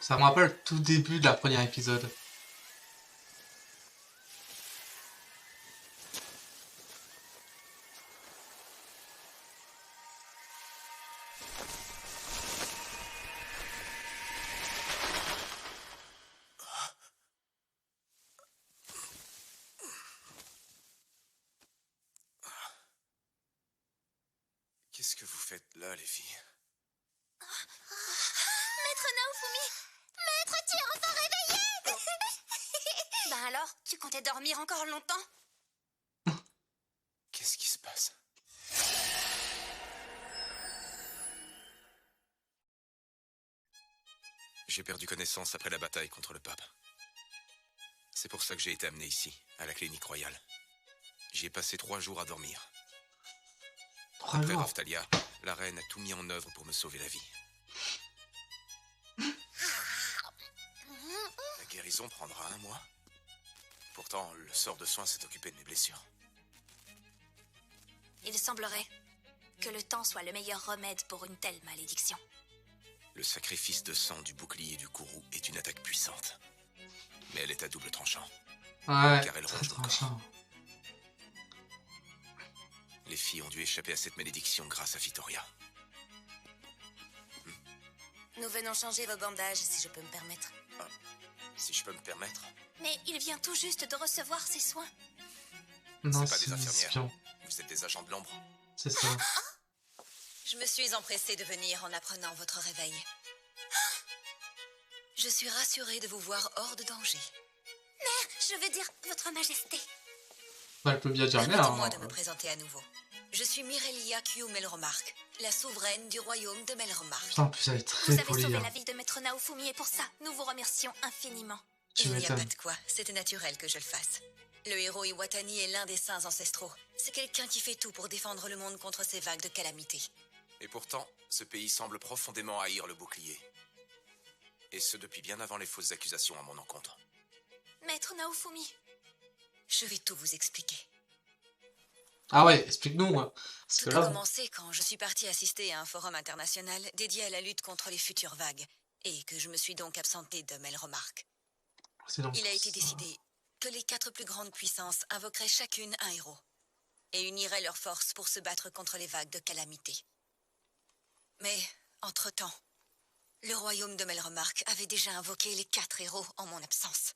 Ça me rappelle le tout début de la première épisode. Qu'est-ce que vous faites là, les filles? Maître Naofumi! Maître, tu es enfin réveillé! Ben alors, tu comptais dormir encore longtemps? Qu'est-ce qui se passe? J'ai perdu connaissance après la bataille contre le pape. C'est pour ça que j'ai été amené ici, à la clinique royale. J'y ai passé 3 jours à dormir. 3 Après jours. Raftalia, la reine a tout mis en œuvre pour me sauver la vie. La guérison prendra 1 mois. Pourtant, le sort de soin s'est occupé de mes blessures. Il semblerait que le temps soit le meilleur remède pour une telle malédiction. Le sacrifice de sang du bouclier du courroux est une attaque puissante. Mais elle est à double tranchant. Ouais, Car elle très ronge le corps. tranchant. Les filles ont dû échapper à cette malédiction grâce à Vitoria. Nous venons changer vos bandages, si je peux me permettre. Si je peux me permettre. Mais il vient tout juste de recevoir ses soins. Non, C'est pas des c'est infirmières. espion. Vous êtes des agents de l'ombre. C'est ça. Je me suis empressée de venir en apprenant votre réveil. Je suis rassurée de vous voir hors de danger. Mère, je veux dire, votre majesté. Bah, elle peut bien dire merde. Permettez-moi Hein. de me présenter à nouveau. Je suis Mirelia Q. Melromark, la souveraine du royaume de Melromark. Putain, en plus, elle est Vous très avez polie. sauvé Hein. la vie de Maître Naofumi et pour ça, nous vous remercions infiniment. Tu Il n'y a pas m'étonnes. de quoi, c'était naturel que je le fasse. Le héros Iwatani est l'un des saints ancestraux. C'est quelqu'un qui fait tout pour défendre le monde contre ces vagues de calamités. Et pourtant, ce pays semble profondément haïr le bouclier. Et ce depuis bien avant les fausses accusations à mon encontre. Maître Naofumi, je vais tout vous expliquer. Ah ouais, explique-nous. Hein. Parce que Tout a là, commencé quand je suis partie assister à un forum international dédié à la lutte contre les futures vagues, et que je me suis donc absentée de Melromark. c'est donc Il a été ça. décidé que les 4 plus grandes puissances invoqueraient chacune un héros, et uniraient leurs forces pour se battre contre les vagues de calamités. Mais, entre-temps, le royaume de Melromark avait déjà invoqué les 4 héros en mon absence.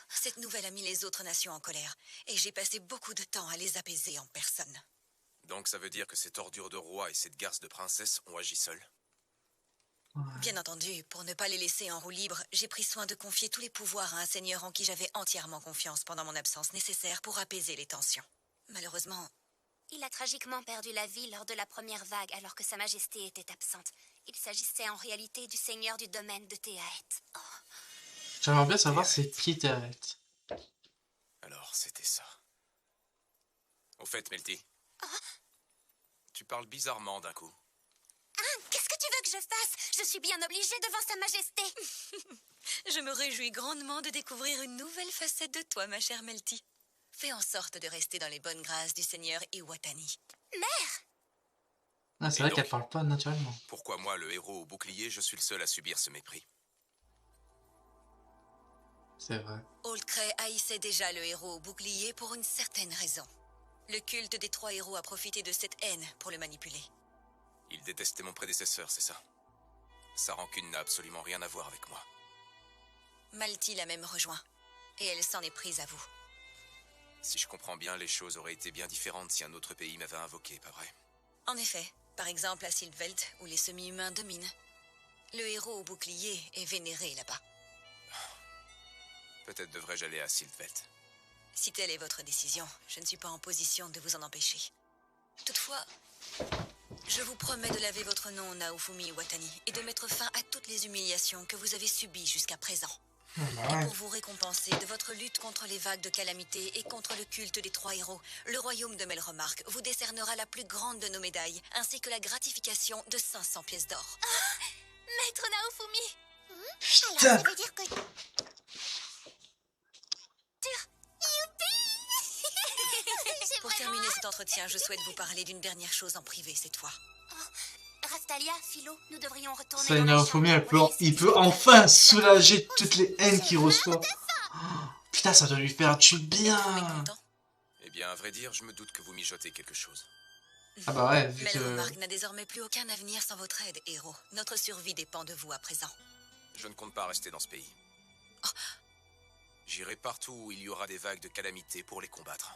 Cette nouvelle a mis les autres nations en colère, et j'ai passé beaucoup de temps à les apaiser en personne. Donc ça veut dire que cette ordure de roi et cette garce de princesse ont agi seuls. Ouais. Bien entendu, pour ne pas les laisser en roue libre, j'ai pris soin de confier tous les pouvoirs à un seigneur en qui j'avais entièrement confiance pendant mon absence nécessaire pour apaiser les tensions. Malheureusement, il a tragiquement perdu la vie lors de la première vague alors que Sa Majesté était absente. Il s'agissait en réalité du seigneur du domaine de Théaet. Oh. J'aimerais bien savoir c'est qui Théaet. Alors, c'était ça. Au fait, Melty, tu parles bizarrement d'un coup. Qu'est-ce que tu veux que je fasse? Je suis bien obligée devant Sa Majesté. Je me réjouis grandement de découvrir une nouvelle facette de toi, ma chère Melty. Fais en sorte de rester dans les bonnes grâces du seigneur Iwatani. Mère! Ah, c'est Et vrai donc qu'elle parle pas naturellement. Pourquoi moi, le héros au bouclier, je suis le seul à subir ce mépris? C'est vrai. Oldcray haïssait déjà le héros au bouclier pour une certaine raison. Le culte des 3 héros a profité de cette haine pour le manipuler. Il détestait mon prédécesseur, c'est ça? Sa rancune n'a absolument rien à voir avec moi. Malty l'a même rejoint, et elle s'en est prise à vous. Si je comprends bien, les choses auraient été bien différentes si un autre pays m'avait invoqué, pas vrai? En effet, par exemple à Sylveld, où les semi-humains dominent. Le héros au bouclier est vénéré là-bas. Peut-être devrais-je aller à Sylveld. Si telle est votre décision, je ne suis pas en position de vous en empêcher. Toutefois, je vous promets de laver votre nom Naofumi Iwatani et de mettre fin à toutes les humiliations que vous avez subies jusqu'à présent. Ah, bah Et ouais. pour vous récompenser de votre lutte contre les vagues de calamité et contre le culte des 3 héros, le royaume de Melromark vous décernera la plus grande de nos médailles, ainsi que la gratification de 500 pièces d'or. Maître Naofumi! Putain. Alors, ça veut dire que... Pour terminer cet entretien, je souhaite vous parler d'une dernière chose en privé cette fois. Rastalia, Philo, nous devrions retourner Ça, dans la Naofumi, chambre. il peut enfin soulager toutes les haines qu'il reçoit. Oh, putain, ça doit lui faire du Êtes-vous bien. mécontent? Eh bien, à vrai dire, je me doute que vous mijotez quelque chose. Ah bah ouais, vu Melromark que... n'a désormais plus aucun avenir sans votre aide, héros. Notre survie dépend de vous à présent. Je ne compte pas rester dans ce pays. J'irai partout où il y aura des vagues de calamités pour les combattre.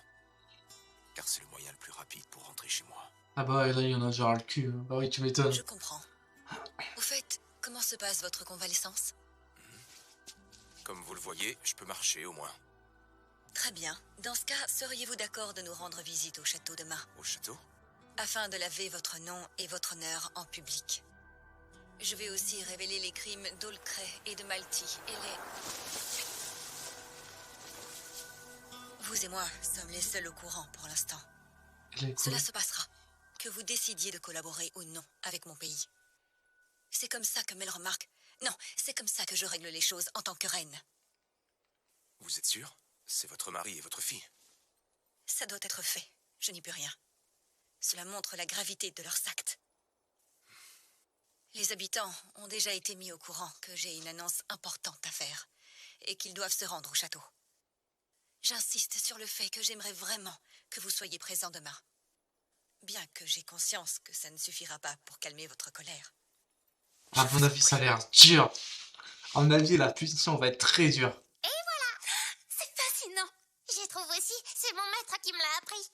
Car c'est le moyen le plus rapide pour rentrer chez moi. Ah bah ouais, là, il y en a genre le cul. Bah oui, tu m'étonnes. Je comprends. Au fait, comment se passe votre convalescence? Comme vous le voyez, je peux marcher au moins. Très bien. Dans ce cas, seriez-vous d'accord de nous rendre visite au château demain, Au château? afin de laver votre nom et votre honneur en public? Je vais aussi révéler les crimes d'Olcray et de Malty et les... Vous et moi sommes les seuls au courant pour l'instant. Il est cool. Cela se passera, que vous décidiez de collaborer ou non avec mon pays. C'est comme ça que Melromark... Non, c'est comme ça que je règle les choses en tant que reine. Vous êtes sûr? C'est votre mari et votre fille. Ça doit être fait. Je n'y peux rien. Cela montre la gravité de leurs actes. Les habitants ont déjà été mis au courant que j'ai une annonce importante à faire et qu'ils doivent se rendre au château. J'insiste sur le fait que j'aimerais vraiment que vous soyez présents demain. Bien que j'ai conscience que ça ne suffira pas pour calmer votre colère. À mon avis, ça a l'air dur. À mon avis, la punition va être très dure. C'est fascinant. J'y trouve aussi, c'est mon maître qui me l'a appris.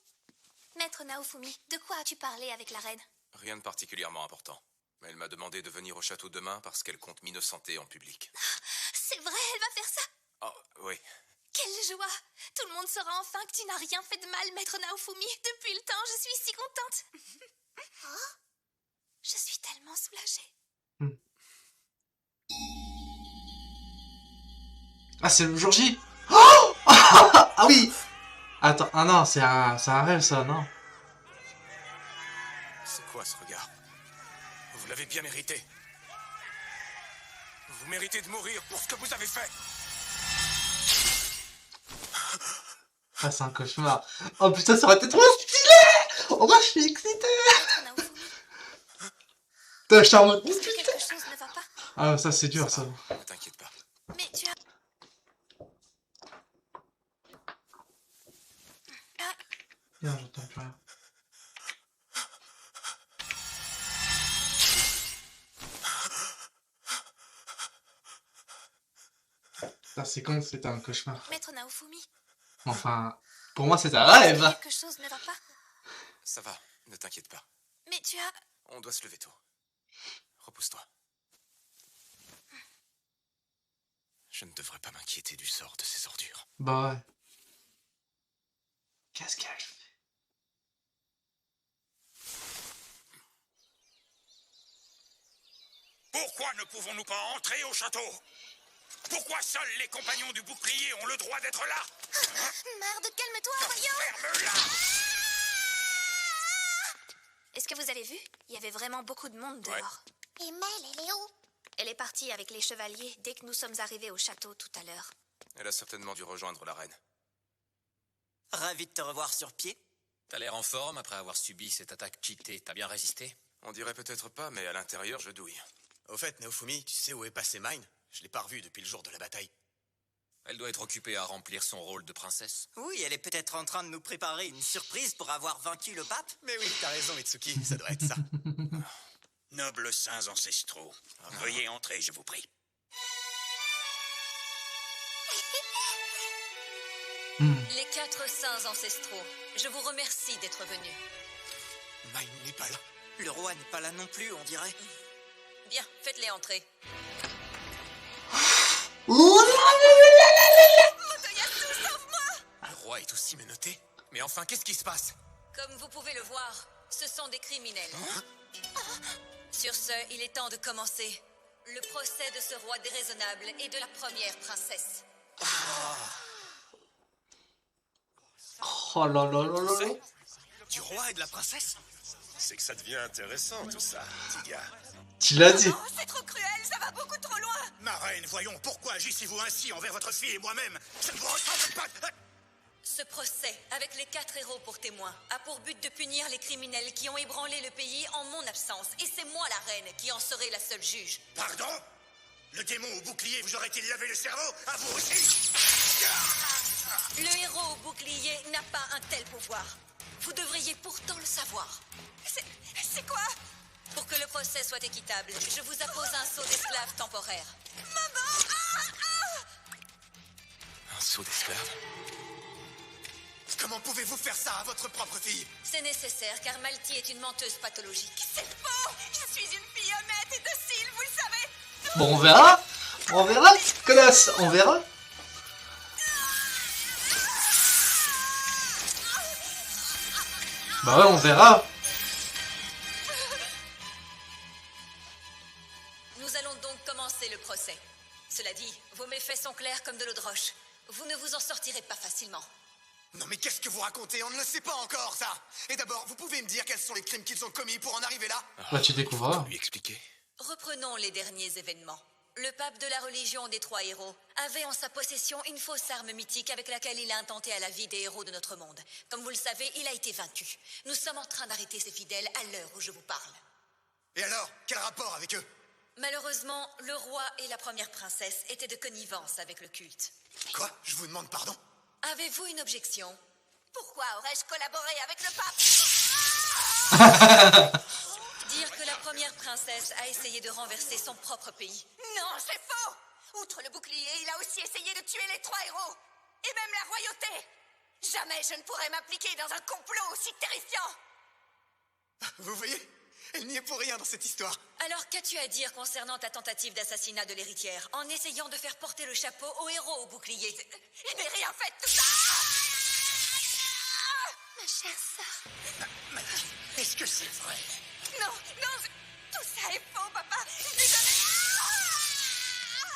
Maître Naofumi, de quoi as-tu parlé avec la reine? Rien de particulièrement important. Mais elle m'a demandé de venir au château demain parce qu'elle compte m'innocenter en public. C'est vrai, elle va faire ça? Oh, oui. Quelle joie! Tout le monde saura enfin que tu n'as rien fait de mal, maître Naofumi. Depuis le temps, je suis si contente. Oh, je suis tellement soulagée. Ah, c'est le jour J. Oh ah oui. Attends, ah non, c'est un rêve, ça, non? C'est quoi ce regard? Vous l'avez bien mérité. Vous méritez de mourir pour ce que vous avez fait. Ah, c'est un cauchemar. Oh putain, ça aurait été trop stylé. Oh, moi, je suis excité. Maître Naofumi, Putain, je suis en mode... quelque chose ne va pas. Ah, ça, c'est dur, ça. Ne t'inquiète pas. Mais tu as... Ah, Merde, j'entends plus rien. Ça, c'est comme si c'était un cauchemar. maître Naofumi, Enfin, pour moi, c'est un rêve. quelque chose ne va pas. Ça va, ne t'inquiète pas. Mais tu as... On doit se lever tôt. Repose-toi. Je ne devrais pas m'inquiéter du sort de ces ordures. Bah ouais. Qu'est-ce qu'elle fait? Pourquoi ne pouvons-nous pas entrer au château? Pourquoi seuls les compagnons du bouclier ont le droit d'être là? Marde, calme-toi, voyons. Ferme-la! Est-ce que vous avez vu? Il y avait vraiment beaucoup de monde dehors. Et Mel, elle est où? Elle est partie avec les chevaliers dès que nous sommes arrivés au château tout à l'heure. Elle a certainement dû rejoindre la reine. Ravi de te revoir sur pied. T'as l'air en forme après avoir subi cette attaque cheatée. T'as bien résisté? On dirait peut-être pas, mais à l'intérieur, je douille. Au fait, Naofumi, tu sais où est passé Mine? Je l'ai pas revue depuis le jour de la bataille. Elle doit être occupée à remplir son rôle de princesse. Oui, elle est peut-être en train de nous préparer une surprise pour avoir vaincu le pape. Mais oui, t'as raison, Mitsuki, ça doit être ça. Nobles saints ancestraux, veuillez entrer, je vous prie. Les 4 saints ancestraux, je vous remercie d'être venus. Mine n'est pas là. Le roi n'est pas là non plus, on dirait. Bien, faites-les entrer. Le roi est aussi menotté? Mais enfin, qu'est-ce qui se passe? Comme vous pouvez le voir, ce sont des criminels. Sur ce, il est temps de commencer. Le procès de ce roi déraisonnable et de la première princesse. Oh là là là là là. Du roi et de la princesse? C'est que ça devient intéressant tout ça, petit gars. Tu l'as dit. Oh, c'est trop cruel, ça va beaucoup trop loin. Ma reine, voyons, pourquoi agissez-vous ainsi envers votre fille et moi-même? Ça ne vous ressemble pas. Ce procès, avec les 4 héros pour témoins, a pour but de punir les criminels qui ont ébranlé le pays en mon absence. Et c'est moi la reine qui en serai la seule juge. Pardon? Le démon au bouclier vous aurait-il lavé le cerveau? À vous aussi? Le héros au bouclier n'a pas un tel pouvoir. Vous devriez pourtant le savoir. C'est quoi? Pour que le procès soit équitable, je vous appose un sceau d'esclave temporaire. Un sceau d'esclave? Comment pouvez-vous faire ça à votre propre fille? C'est nécessaire car Malty est une menteuse pathologique. C'est faux! Je suis une fille honnête et docile, vous le savez! Bon, on verra. On verra, connasse. On verra. Bah ouais, on verra. Nous allons donc commencer le procès. Cela dit, vos méfaits sont clairs comme de l'eau de roche. Vous ne vous en sortirez pas facilement. Non mais qu'est-ce que vous racontez? On ne le sait pas encore, ça. Et d'abord, vous pouvez me dire quels sont les crimes qu'ils ont commis pour en arriver là? Bah tu découvriras. Lui expliquer. Reprenons les derniers événements. Le pape de la religion des 3 héros avait en sa possession une fausse arme mythique avec laquelle il a intenté à la vie des héros de notre monde. Comme vous le savez, il a été vaincu. Nous sommes en train d'arrêter ses fidèles à l'heure où je vous parle. Et alors, quel rapport avec eux? Malheureusement, le roi et la première princesse étaient de connivence avec le culte. Quoi? Je vous demande pardon? Avez-vous une objection? Pourquoi aurais-je collaboré avec le pape? Dire que la première princesse a essayé de renverser son propre pays. Non, c'est faux! Outre le bouclier, il a aussi essayé de tuer les 3 héros! Et même la royauté! Jamais je ne pourrais m'impliquer dans un complot aussi terrifiant! Vous voyez? Elle n'y est pour rien dans cette histoire. Alors qu'as-tu à dire concernant ta tentative d'assassinat de l'héritière en essayant de faire porter le chapeau au héros au bouclier? Je n'ai rien fait de tout ça! Ma chère sœur... Malky, est-ce que c'est vrai? Non, tout ça est faux, papa! Désolé!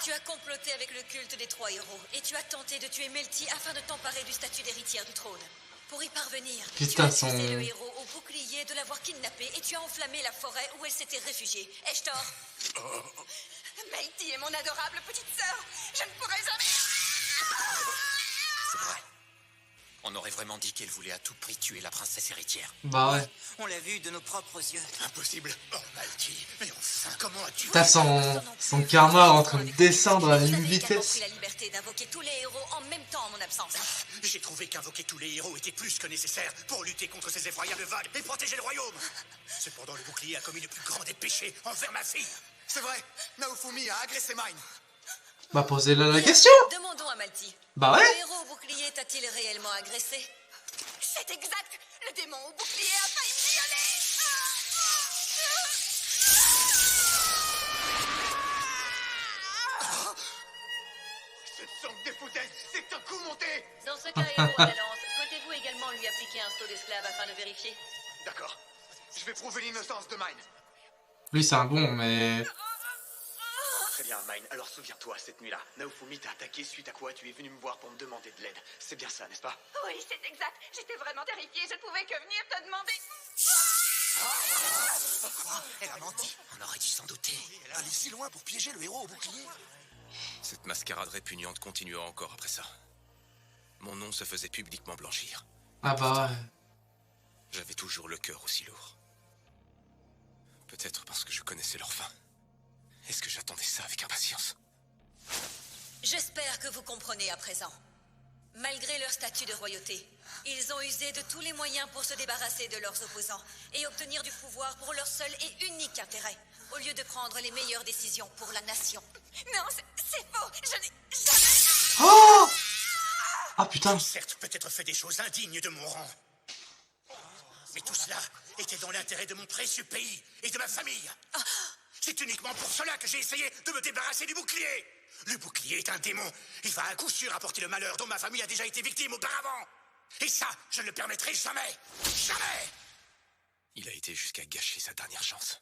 Tu as comploté avec le culte des 3 héros et tu as tenté de tuer Melty afin de t'emparer du statut d'héritière du trône. Pour y parvenir, tu Putain, as accusé son- le héros au bouclier de l'avoir kidnappée et tu as enflammé la forêt où elle s'était réfugiée. Ai-je tort? Melty est mon adorable petite sœur! Je ne pourrais jamais... C'est vrai. On aurait vraiment dit qu'elle voulait à tout prix tuer la princesse héritière. Bah ouais. On l'a vu de nos propres yeux. Impossible. Oh, Malky, mais enfin, comment as-tu... T'as son karma en train de descendre à Vous une avez également vitesse. pris la liberté d'invoquer tous les héros en même temps en mon absence. J'ai trouvé qu'invoquer tous les héros était plus que nécessaire pour lutter contre ces effroyables vagues et protéger le royaume. Cependant, le bouclier a commis le plus grand des péchés envers ma fille. C'est vrai, Naofumi a agressé Mine. Bah posez-le la question. Demandons à Malty. Bah Le ouais. héros au bouclier t'a-t-il réellement agressé? C'est exact! Le démon au bouclier a failli me violer! Ce sont que des foutaises, c'est un coup monté. Dans ce cas, héros à la lance, souhaitez-vous également lui appliquer un sceau d'esclave afin de vérifier? D'accord, je vais prouver l'innocence de Mine. Lui c'est un bon, mais Très bien, Mine. Alors souviens-toi, cette nuit-là, Naofumi t'a attaqué, suite à quoi tu es venu me voir pour me demander de l'aide. C'est bien ça, n'est-ce pas? Oui, c'est exact. J'étais vraiment terrifiée. Je ne pouvais que venir te demander... Quoi? Elle a menti. On aurait dû s'en douter. Elle est allée si loin pour piéger le héros au bouclier. Cette mascarade répugnante continua encore après ça. Mon nom se faisait publiquement blanchir. ah bah ouais. J'avais toujours le cœur aussi lourd. Peut-être parce que je connaissais leur fin. Est-ce que j'attendais ça avec impatience? J'espère que vous comprenez à présent. Malgré leur statut de royauté, ils ont usé de tous les moyens pour se débarrasser de leurs opposants et obtenir du pouvoir pour leur seul et unique intérêt, au lieu de prendre les meilleures décisions pour la nation. Non, c'est faux. Je n'ai jamais... Oh. Ah putain. Certes, peut-être fait des choses indignes de mon rang. Mais tout cela était dans l'intérêt de mon précieux pays et de ma famille. C'est uniquement pour cela que j'ai essayé de me débarrasser du bouclier. Le bouclier est un démon. Il va à coup sûr apporter le malheur dont ma famille a déjà été victime auparavant. Et ça, je ne le permettrai jamais. Jamais. Il a été jusqu'à gâcher sa dernière chance.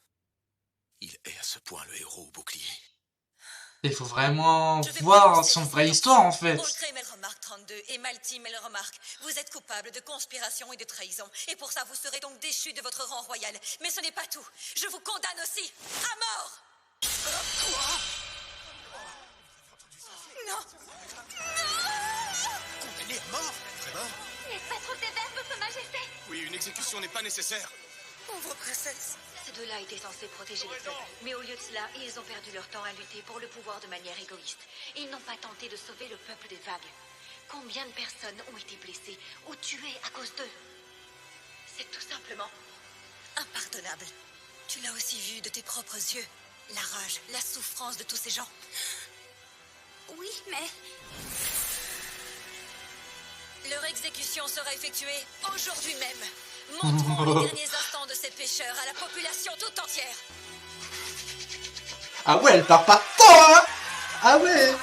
Il est à ce point le héros au bouclier. Il faut vraiment Je vais voir prononcer son la vraie sentence. histoire en fait. Paul Melremark 32 et Malty Melremark, vous êtes coupables de conspiration et de trahison. Et pour ça, vous serez donc déchus de votre rang royal. Mais ce n'est pas tout. Je vous condamne aussi à mort. Non. Condamné à mort? Vraiment? N'êtes pas trop sévère, votre majesté. Oui, une exécution n'est pas nécessaire. Pauvre princesse. Ces deux-là étaient censés protéger les peuples. Mais au lieu de cela, ils ont perdu leur temps à lutter pour le pouvoir de manière égoïste. Ils n'ont pas tenté de sauver le peuple des vagues. Combien de personnes ont été blessées ou tuées à cause d'eux? C'est tout simplement impardonnable. Tu l'as aussi vu de tes propres yeux. La rage, la souffrance de tous ces gens. Oui, mais... Leur exécution sera effectuée aujourd'hui même. Montrons les derniers instants de ces pécheurs à la population tout entière. Ah ouais, elle part pas tant, hein. Ah ouais.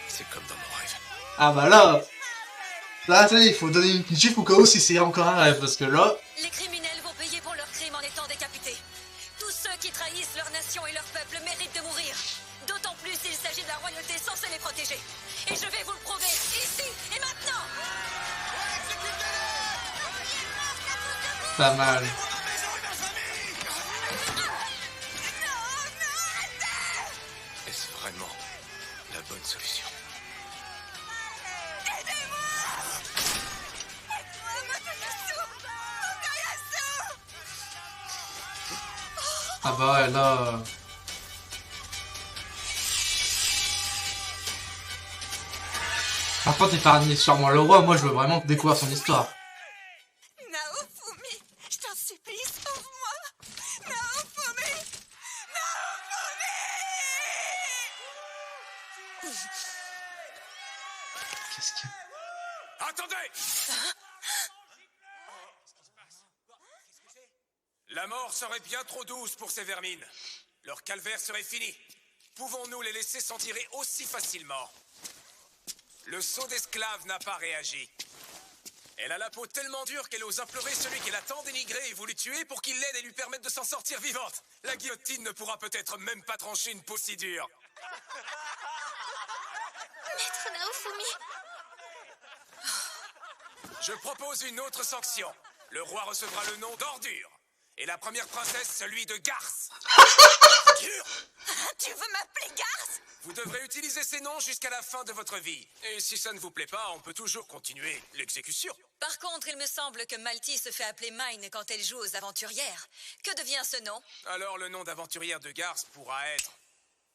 C'est comme dans mon rêve. Ah bah là... Là, tu sais, il faut donner une chiffre au cas où si c'est encore un rêve, parce que là... Les criminels vont payer pour leurs crimes en étant décapités. Tous ceux qui trahissent leur nation et leur peuple méritent de mourir. D'autant plus s'il s'agit de la royauté censée les protéger. Et je vais vous le prouver, ici et maintenant. Pas mal. Est-ce vraiment la bonne solution? Ah bah ouais, là... Par contre, épargnez sûrement le roi, moi je veux vraiment découvrir son histoire. Naofumi, je t'en supplie, sauve-moi. Naofumi, Qu'est-ce qu'il y a? Attendez! La mort serait bien trop douce pour ces vermines. Leur calvaire serait fini. Pouvons-nous les laisser s'en tirer aussi facilement? Le sceau d'esclave n'a pas réagi. Elle a la peau tellement dure qu'elle ose implorer celui qu'elle a tant dénigré et voulu tuer pour qu'il l'aide et lui permette de s'en sortir vivante. La guillotine ne pourra peut-être même pas trancher une peau si dure. Maître Naofumi. Je propose une autre sanction. Le roi recevra le nom d'Ordure. Et la première princesse, celui de Garce. Ordure ? Tu veux m'appeler Garce? Vous devrez utiliser ces noms jusqu'à la fin de votre vie. Et si ça ne vous plaît pas, on peut toujours continuer l'exécution. Par contre, il me semble que Malty se fait appeler Mine quand elle joue aux aventurières. Que devient ce nom? Alors le nom d'aventurière de Garce pourra être...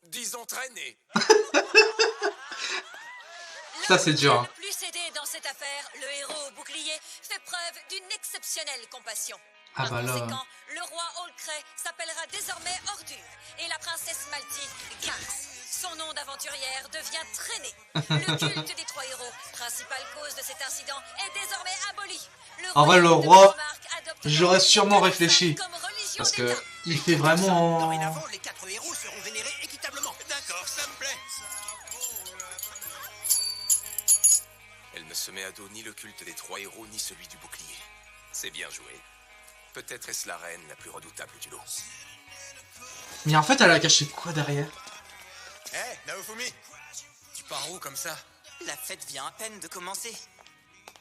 disons traîné. Ça c'est dur, hein. Le plus aidé dans cette affaire, le héros au bouclier, fait preuve d'une exceptionnelle compassion. Ah Par bah là... conséquent, le roi Holcray s'appellera désormais Ordure et la princesse Malty Garce. Son nom d'aventurière devient traîné. Le culte des trois héros, principale cause de cet incident, est désormais aboli. En vrai, le royaume de roi, Bismarck adopte j'aurais sûrement le réfléchi. comme religion Parce que d'État. il fait vraiment... Dorénavant, les 4 héros seront vénérés équitablement. D'accord, ça me plaît. Elle ne se met à dos ni le culte des trois héros, ni celui du bouclier. C'est bien joué. Peut-être est-ce la reine la plus redoutable du lot. Mais en fait, elle a caché quoi derrière? Hé, Naofumi, tu pars où comme ça? La fête vient à peine de commencer.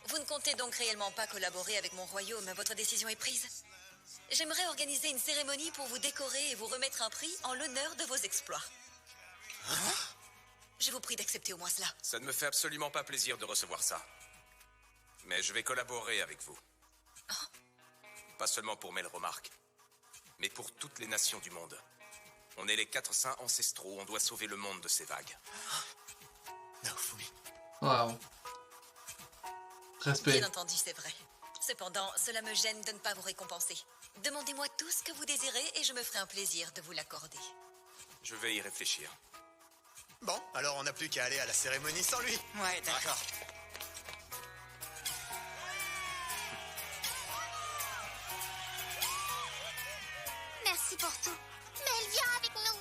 Vous ne comptez donc réellement pas collaborer avec mon royaume. Votre décision est prise. J'aimerais organiser une cérémonie pour vous décorer et vous remettre un prix en l'honneur de vos exploits. Je vous prie d'accepter au moins cela. Ça ne me fait absolument pas plaisir de recevoir ça. Mais je vais collaborer avec vous. Pas seulement pour Mel Remarque, mais pour toutes les nations du monde. On est les 4 saints ancestraux, on doit sauver le monde de ces vagues. Naofumi. Waouh. Respect. Bien entendu, c'est vrai. Cependant, cela me gêne de ne pas vous récompenser. Demandez-moi tout ce que vous désirez et je me ferai un plaisir de vous l'accorder. Je vais y réfléchir. Bon, alors on n'a plus qu'à aller à la cérémonie sans lui. Ouais, d'accord. Merci pour tout. Mais elle vient avec nous.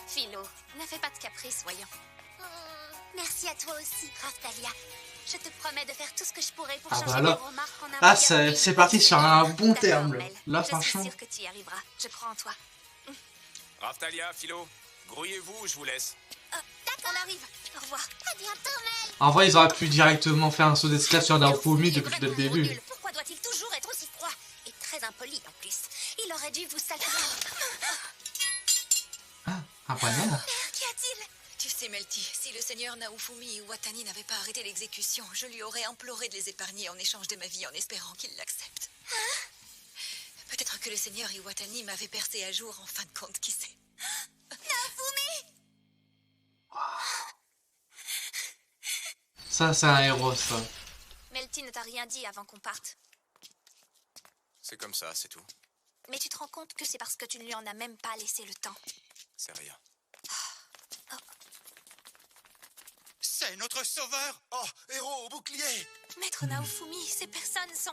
Philo, ne fais pas de caprice, voyons. Merci à toi aussi, Raftalia. Je te promets de faire tout ce que je pourrai pour Ah changer bah mes là. remarques en un Ah, regard. c'est parti sur un bon D'accord, terme. Mel. Là, Je franchement... suis sûre que tu y arriveras. Je crois en toi. Raftalia, Philo, grouillez-vous, je vous laisse. On arrive. Au revoir. À bientôt, Mel. En vrai, ils auraient pu directement faire un saut d'esclave sur Naofumi depuis le début. Nul. Pourquoi doit-il toujours être aussi froid? Et très impoli en plus. Il aurait dû vous saluer. Un poignard? Qu'y a-t-il? Tu sais vérité, Melty. Si le seigneur Naofumi Iwatani n'avait pas arrêté l'exécution, je lui aurais imploré de les épargner en échange de ma vie en espérant qu'il l'accepte. Peut-être que le seigneur Iwatani m'avait percé à jour en fin de compte, qui sait. Naofumi! Ça, c'est un héros, ça. Melty ne t'a rien dit avant qu'on parte. C'est comme ça, c'est tout. Mais tu te rends compte que c'est parce que tu ne lui en as même pas laissé le temps. C'est rien. C'est notre sauveur! Oh, héros au bouclier! Maître Naofumi, ces personnes sont...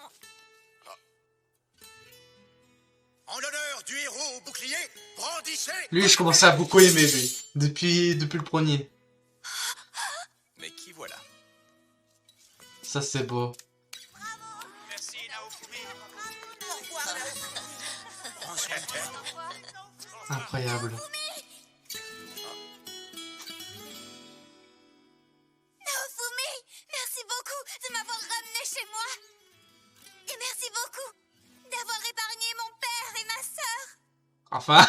En l'honneur du héros au bouclier, brandissez! Lui, je commençais à beaucoup aimer, lui. Depuis le premier. Mais qui voilà? Ça, c'est beau. Merci, Naofumi. Incroyable. Naofumi, merci beaucoup de m'avoir ramené chez moi. Et merci beaucoup d'avoir épargné mon père et ma sœur. Enfin,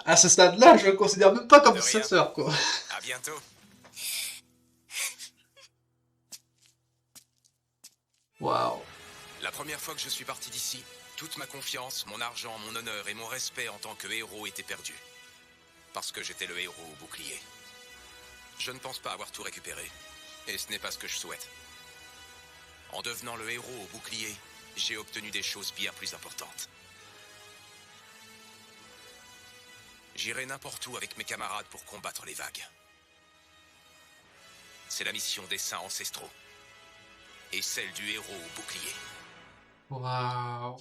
à ce stade-là, je le considère même pas comme De sa rien. sœur, quoi. À bientôt. Waouh. La première fois que je suis parti d'ici, toute ma confiance, mon argent, mon honneur et mon respect en tant que héros étaient perdus. Parce que j'étais le héros au bouclier. Je ne pense pas avoir tout récupéré. Et ce n'est pas ce que je souhaite. En devenant le héros au bouclier, j'ai obtenu des choses bien plus importantes. J'irai n'importe où avec mes camarades pour combattre les vagues. C'est la mission des saints ancestraux. Et celle du héros au bouclier. Waouh.